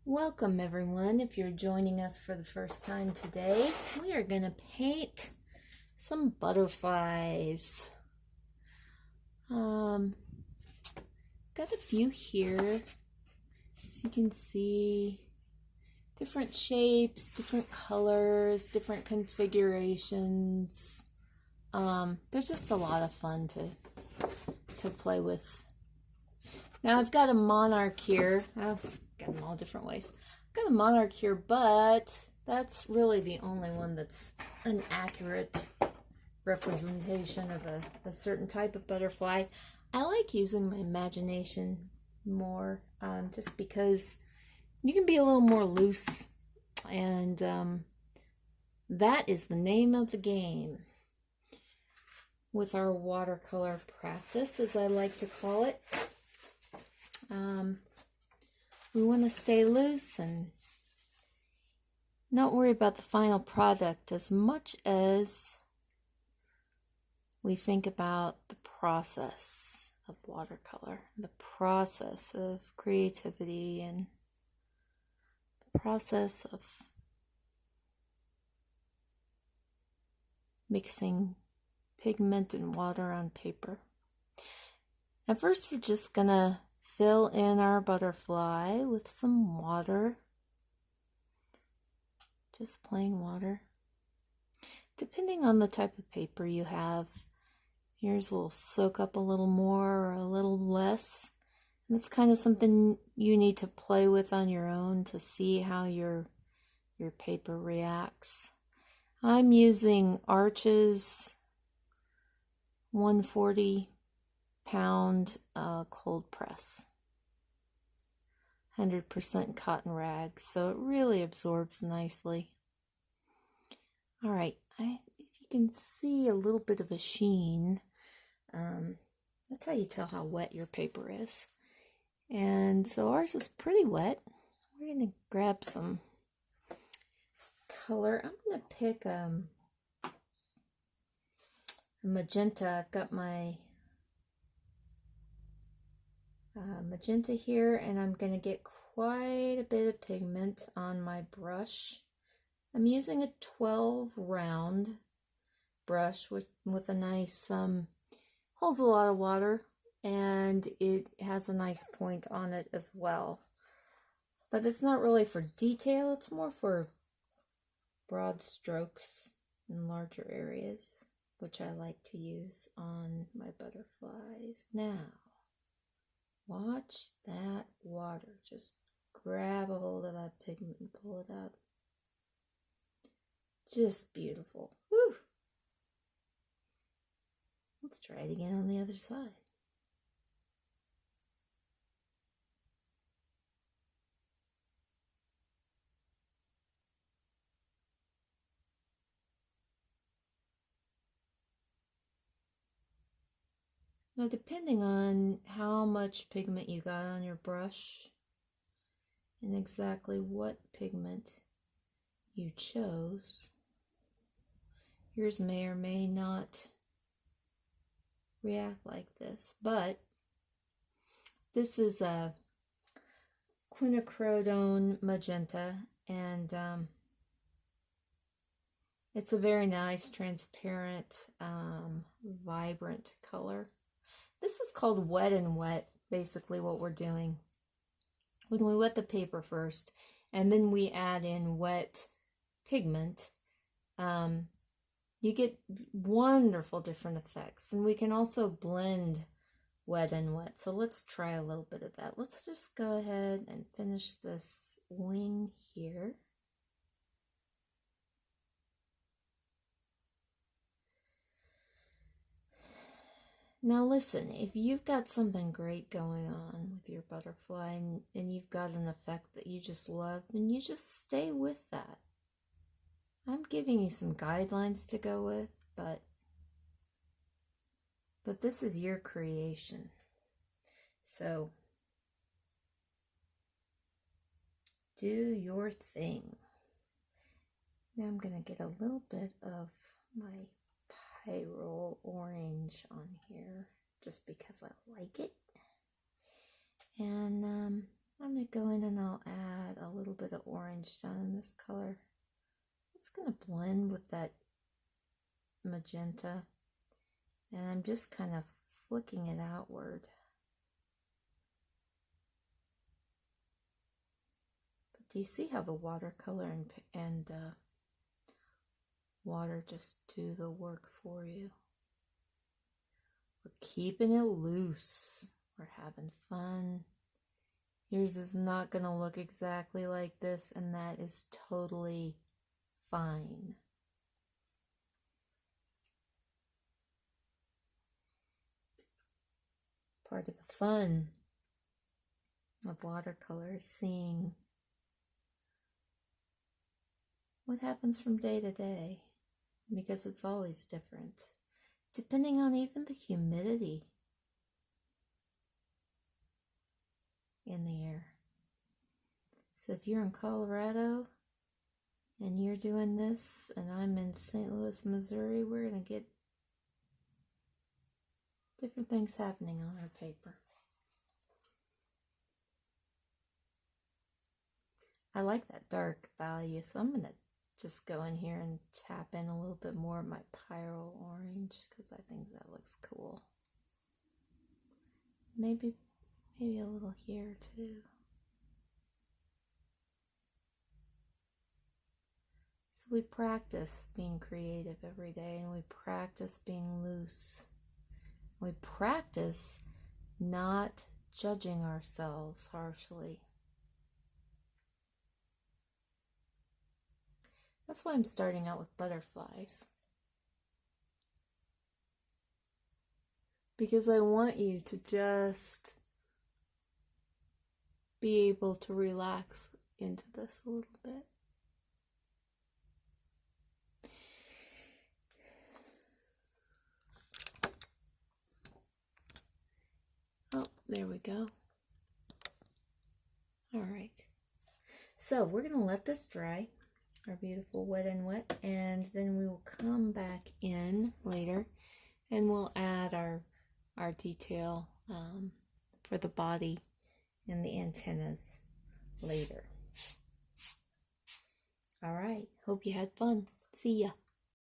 Welcome everyone. If you're joining us for the first time today, we are going to paint some butterflies. Got a few here, as you can see, different shapes, different colors, different configurations. They're just a lot of fun to play with. Now I've got a monarch here. I've got them all different ways. I've got a monarch here, but that's really the only one that's an accurate representation of a certain type of butterfly. I like using my imagination more, just because you can be a little more loose, and that is the name of the game with our watercolor practice, as I like to call it. We want to stay loose and not worry about the final product as much as we think about the process of watercolor, the process of creativity, and the process of mixing pigment and water on paper. At first, we're just gonna fill in our butterfly with some water, just plain water. Depending on the type of paper you have, yours will soak up a little more or a little less. And it's kind of something you need to play with on your own to see how your paper reacts. I'm using Arches 140-pound cold press, 100% cotton rag, so it really absorbs nicely. All right, if you can see a little bit of a sheen, that's how you tell how wet your paper is. And so ours is pretty wet. We're gonna grab some color. I'm gonna pick a magenta. I've got my magenta here, and I'm going to get quite a bit of pigment on my brush. I'm using a 12 round brush with a nice, holds a lot of water, and it has a nice point on it as well. But it's not really for detail, it's more for broad strokes in larger areas, which I like to use on my butterflies. Now, watch that water. Just grab a hold of that pigment and pull it out. Just beautiful. Woo! Let's try it again on the other side. Now, depending on how much pigment you got on your brush and exactly what pigment you chose, yours may or may not react like this. But this is a quinacridone magenta, and it's a very nice, transparent, vibrant color. This is called wet and wet, basically what we're doing. When we wet the paper first, and then we add in wet pigment, you get wonderful different effects. And we can also blend wet and wet. So let's try a little bit of that. Let's just go ahead and finish this wing here. Now listen, if you've got something great going on with your butterfly, and you've got an effect that you just love, then you just stay with that. I'm giving you some guidelines to go with, but this is your creation. So do your thing. Now I'm going to get a little bit of my pyrrole orange on here just because I like it. And I'm going to go in and I'll add a little the orange down in this color. It's going to blend with that magenta, and I'm just kind of flicking it outward. But do you see how the watercolor and water just do the work for you? We're keeping it loose. We're having fun. Yours is not going to look exactly like this, and that is totally fine. Part of the fun of watercolor is seeing what happens from day to day, because it's always different, depending on even the humidity in the air. So if you're in Colorado and you're doing this and I'm in St. Louis, Missouri, we're going to get different things happening on our paper. I like that dark value, so I'm going to just go in here and tap in a little bit more of my Pyro Orange, because I think that looks cool. Maybe a little here too. So we practice being creative every day, and we practice being loose. We practice not judging ourselves harshly. That's why I'm starting out with butterflies. Because I want you to just be able to relax into this a little bit. Oh, there we go. All right. So we're going to let this dry, our beautiful wet and wet, and then we will come back in later and we'll add our detail for the body and the antennas later. All right. Hope you had fun. See ya.